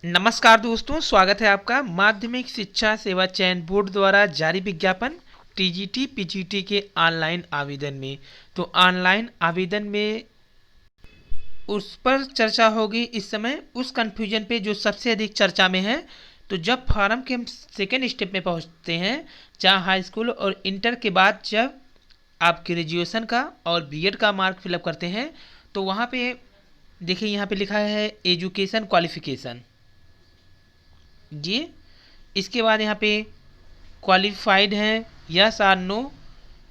नमस्कार दोस्तों, स्वागत है आपका माध्यमिक शिक्षा सेवा चयन बोर्ड द्वारा जारी विज्ञापन टीजीटी पीजीटी के ऑनलाइन आवेदन में। तो ऑनलाइन आवेदन में उस पर चर्चा होगी इस समय, उस कन्फ्यूजन पे जो सबसे अधिक चर्चा में है। तो जब फार्म के हम सेकेंड स्टेप में पहुंचते हैं, जहां हाई स्कूल और इंटर के बाद जब आप ग्रेजुएशन का और बीएड का मार्क फिलअप करते हैं, तो वहाँ पे देखिए यहाँ पे लिखा है एजुकेशन क्वालिफिकेशन जी। इसके बाद यहाँ पे क्वालिफाइड हैं, यस और नो,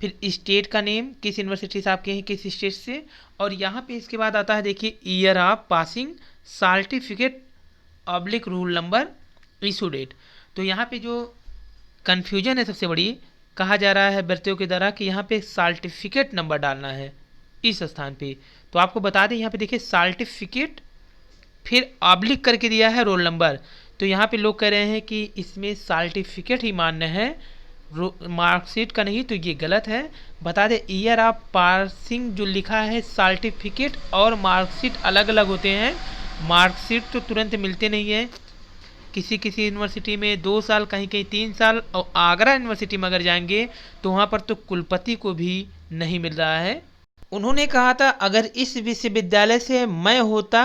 फिर स्टेट का नेम, किस यूनिवर्सिटी से आपके हैं, किस स्टेट से, और यहाँ पे इसके बाद आता है देखिए year of passing, certificate oblique roll number, issue date. तो यहाँ पे जो कन्फ्यूजन है सबसे बड़ी, कहा जा रहा है भर्तियों के द्वारा कि यहाँ पे सर्टिफिकेट नंबर डालना है इस स्थान पे। तो आपको बता दें यहाँ पे देखिए सर्टिफिकेट फिर ऑब्लिक करके दिया है रोल नंबर। तो यहाँ पे लोग कह रहे हैं कि इसमें सर्टिफिकेट ही मान्य है, मार्कशीट का नहीं, तो ये गलत है। बता दें ईयर ऑफ पासिंग जो लिखा है, सर्टिफिकेट और मार्कशीट अलग अलग होते हैं। मार्कशीट तो तुरंत मिलते नहीं है, किसी किसी यूनिवर्सिटी में 2 साल, कहीं कहीं 3 साल, और आगरा यूनिवर्सिटी में अगर जाएंगे तो वहाँ पर तो कुलपति को भी नहीं मिल रहा है। उन्होंने कहा था अगर इस विश्वविद्यालय से मैं होता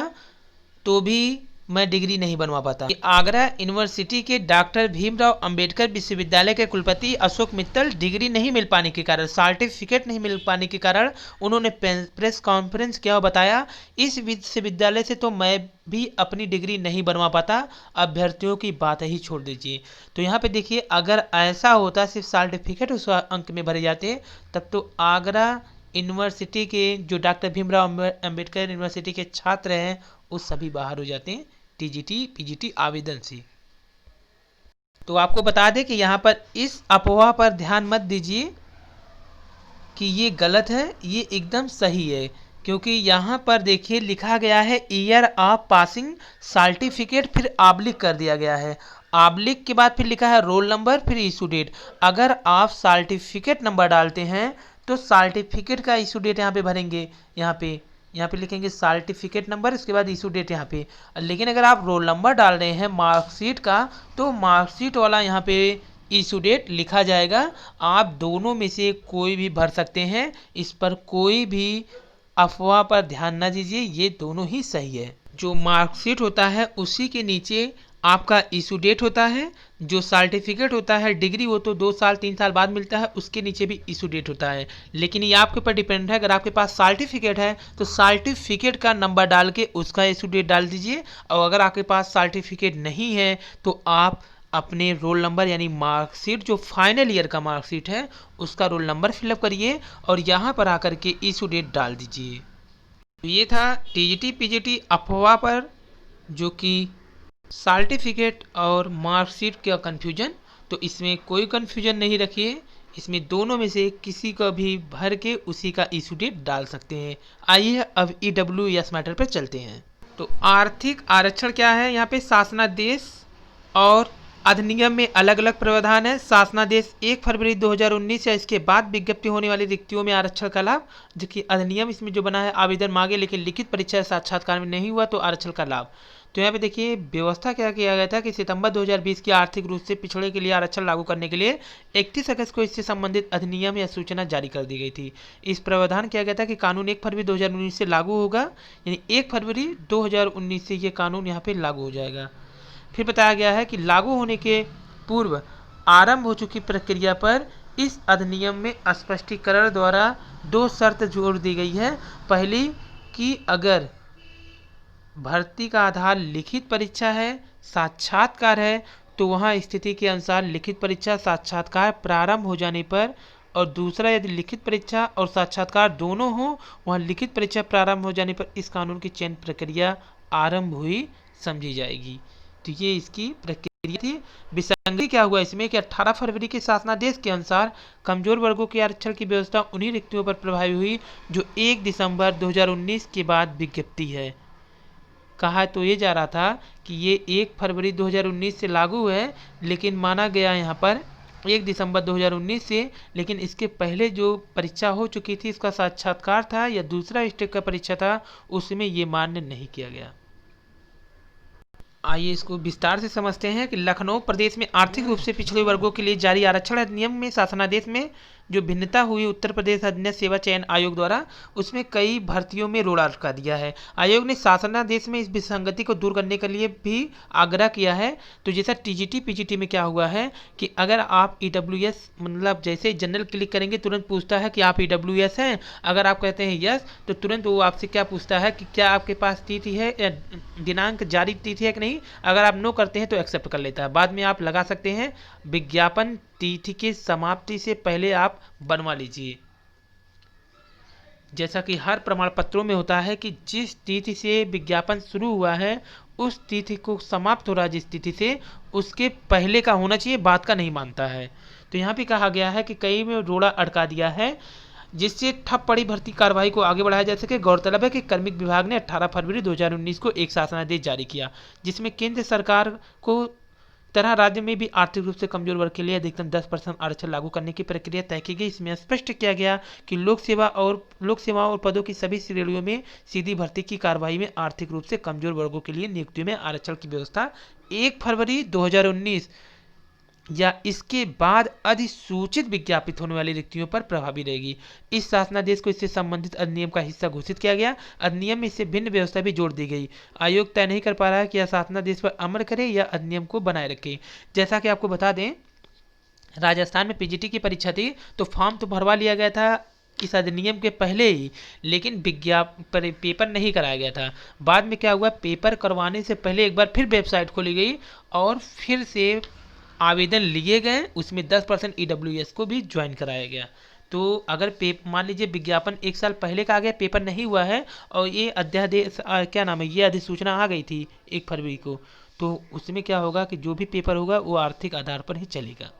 तो भी मैं डिग्री नहीं बनवा पाता। आगरा यूनिवर्सिटी के डॉक्टर भीमराव अंबेडकर विश्वविद्यालय के कुलपति अशोक मित्तल डिग्री नहीं मिल पाने के कारण, सर्टिफिकेट नहीं मिल पाने के कारण उन्होंने प्रेस कॉन्फ्रेंस किया और बताया इस विश्वविद्यालय से तो मैं भी अपनी डिग्री नहीं बनवा पाता, अभ्यर्थियों की बात ही छोड़ दीजिए। तो यहाँ पे देखिए अगर ऐसा होता, सिर्फ सर्टिफिकेट उस अंक में भरे जाते, तब तो आगरा यूनिवर्सिटी के जो डॉक्टर भीमराव अंबेडकर यूनिवर्सिटी के छात्र हैं वो सभी बाहर हो जाते हैं टीजीटी पीजीटी आवेदन से। तो आपको बता दें कि यहाँ पर इस अफवाह पर ध्यान मत दीजिए कि ये गलत है, ये एकदम सही है। क्योंकि यहाँ पर देखिए लिखा गया है ईयर ऑफ पासिंग, सर्टिफिकेट फिर ऑब्लिक कर दिया गया है, ऑब्लिक के बाद फिर लिखा है रोल नंबर, फिर इशू डेट। अगर आप सर्टिफिकेट नंबर डालते हैं तो सर्टिफिकेट का इशू डेट यहाँ पे भरेंगे, यहाँ पे लिखेंगे सर्टिफिकेट नंबर, इसके बाद इशू डेट यहाँ पे। लेकिन अगर आप रोल नंबर डाल रहे हैं मार्कशीट का, तो मार्कशीट वाला यहाँ पे इशू डेट लिखा जाएगा। आप दोनों में से कोई भी भर सकते हैं, इस पर कोई भी अफवाह पर ध्यान न दीजिए, ये दोनों ही सही है। जो मार्कशीट होता है उसी के नीचे आपका इशू डेट होता है, जो सर्टिफिकेट होता है डिग्री वो तो 2 साल 3 साल बाद मिलता है, उसके नीचे भी इशू डेट होता है। लेकिन ये आपके ऊपर डिपेंड है, अगर आपके पास सर्टिफिकेट है तो सर्टिफिकेट का नंबर डाल के उसका इशू डेट डाल दीजिए, और अगर आपके पास सर्टिफिकेट नहीं है तो आप अपने रोल नंबर यानी मार्कशीट, जो फाइनल ईयर का मार्कशीट है उसका रोल नंबर फिलअप करिए और यहाँ पर आकर के इशू डेट डाल दीजिए। तो ये था टीजीटी पीजीटी अफवाह पर, जो कि सर्टिफिकेट और मार्कशीट का कन्फ्यूजन। तो इसमें कोई कन्फ्यूजन नहीं रखिए, इसमें दोनों में से किसी को भी भर के उसी का इशू डेट डाल सकते हैं। आइए अब ईडब्ल्यूएस मैटर पर चलते हैं। तो आर्थिक आरक्षण क्या है, यहाँ पे शासनादेश और अधिनियम में अलग अलग प्रावधान है। शासनादेश 1 फरवरी 2019 या इसके बाद विज्ञप्ति होने वाली रिक्तियों में आरक्षण का लाभ, जबकि अधिनियम इसमें जो बना है आवेदन मांगे लेकिन लिखित परीक्षा या साक्षात्कार में नहीं हुआ तो आरक्षण का लाभ। तो यहाँ पे देखिए व्यवस्था क्या किया गया था कि सितंबर 2020 की आर्थिक रूप से पिछड़े के लिए आरक्षण लागू करने के लिए 31 अगस्त को इससे संबंधित अधिनियम या सूचना जारी कर दी गई थी। इस प्रावधान किया गया था कि कानून 1 फरवरी 2019 से लागू होगा, यानी 1 फरवरी 2019 से ये कानून यहाँ पे लागू हो जाएगा। फिर बताया गया है कि लागू होने के पूर्व आरंभ हो चुकी प्रक्रिया पर इस अधिनियम में स्पष्टीकरण द्वारा 2 शर्त जोड़ दी गई है। पहली कि अगर भर्ती का आधार लिखित परीक्षा है, साक्षात्कार है, तो वहाँ स्थिति के अनुसार लिखित परीक्षा साक्षात्कार प्रारंभ हो जाने पर, और दूसरा यदि लिखित परीक्षा और साक्षात्कार दोनों हो, वहाँ लिखित परीक्षा प्रारंभ हो जाने पर इस कानून की चयन प्रक्रिया आरंभ हुई समझी जाएगी। तो ये इसकी प्रक्रिया थी। विसंगति क्या हुआ इसमें कि 18 फरवरी के शासनादेश के अनुसार कमजोर वर्गों के आरक्षण की व्यवस्था उन्हीं रिक्तियों पर प्रभावी हुई जो 1 दिसंबर 2019 के बाद विज्ञप्ति है। कहा तो ये जा रहा था कि ये 1 फरवरी 2019 से लागू है, लेकिन माना गया यहाँ पर 1 दिसंबर 2019 से, लेकिन इसके पहले जो परीक्षा हो चुकी थी, इसका साक्षात्कार था या दूसरा स्टेप का परीक्षा था, उसमें ये मान्य नहीं किया गया। आइए इसको विस्तार से समझते हैं कि लखनऊ प्रदेश में आर्थिक रूप से पिछड़े वर्गों के लिए जारी आरक्षण अधिनियम में शासनादेश में जो भिन्नता हुई उत्तर प्रदेश अधीनस्थ सेवा चयन आयोग द्वारा, उसमें कई भर्तियों में रोड़ा अटका दिया है। आयोग ने शासनादेश में इस विसंगति को दूर करने के लिए भी आग्रह किया है। तो जैसा टीजीटी पीजीटी में क्या हुआ है कि अगर आप ईडब्ल्यूएस मतलब जैसे जनरल क्लिक करेंगे तुरंत पूछता है कि आप ईडब्ल्यूएस हैं। अगर आप कहते हैं यस तो तुरंत वो आपसे क्या पूछता है कि क्या आपके पास तिथि है या दिनांक जारी तिथि है कि नहीं। अगर आप नो करते हैं तो एक्सेप्ट कर लेता है। बाद में आप लगा सकते हैं विज्ञापन तिथि की समाप्ति से पहले आप बनवा लीजिए। जैसा कि हर प्रमाण पत्रों में होता है कि जिस तिथि से विज्ञापन शुरू हुआ है उस तिथि को समाप्त हो रहा है जिस तिथि से, उसके पहले का होना चाहिए, बाद का नहीं मानता है। तो यहाँ पे कहा गया है कि कई में रोड़ा अटका दिया है जिससे ठप पड़ी भर्ती कार्रवाई को आगे बढ़ाया जा सके। गौरतलब है कि कार्मिक विभाग ने 18 फरवरी 2019 को एक शासनादेश जारी किया जिसमें केंद्र सरकार को तरह राज्य में भी आर्थिक रूप से कमजोर वर्ग के लिए अधिकतम 10% आरक्षण लागू करने की प्रक्रिया तय की गई। इसमें स्पष्ट किया गया कि लोक सेवा और पदों की सभी श्रेणियों में सीधी भर्ती की कार्रवाई में आर्थिक रूप से कमजोर वर्गों के लिए नियुक्तियों में आरक्षण की व्यवस्था 1 फरवरी 2019 या इसके बाद अधिसूचित विज्ञापित होने वाली रिक्तियों पर प्रभावी रहेगी। इस शासनादेश को इससे संबंधित अधिनियम का हिस्सा घोषित किया गया। अधिनियम में इससे भिन्न व्यवस्था भी जोड़ दी गई। आयोग तय नहीं कर पा रहा है कि यह शासनादेश पर अमल करे या अधिनियम को बनाए रखे। जैसा कि आपको बता दें, राजस्थान में पीजीटी की परीक्षा थी तो फॉर्म तो भरवा लिया गया था इस अधिनियम के पहले ही, लेकिन पेपर नहीं कराया गया था। बाद में क्या हुआ, पेपर करवाने से पहले एक बार फिर वेबसाइट खोली गई और फिर से आवेदन लिए गए, उसमें 10% ईडब्ल्यूएस को भी ज्वाइन कराया गया। तो अगर मान लीजिए विज्ञापन 1 साल पहले का आ गया, पेपर नहीं हुआ है और ये अध्यादेश क्या नाम है, ये अधिसूचना आ गई थी 1 फरवरी को, तो उसमें क्या होगा कि जो भी पेपर होगा वो आर्थिक आधार पर ही चलेगा।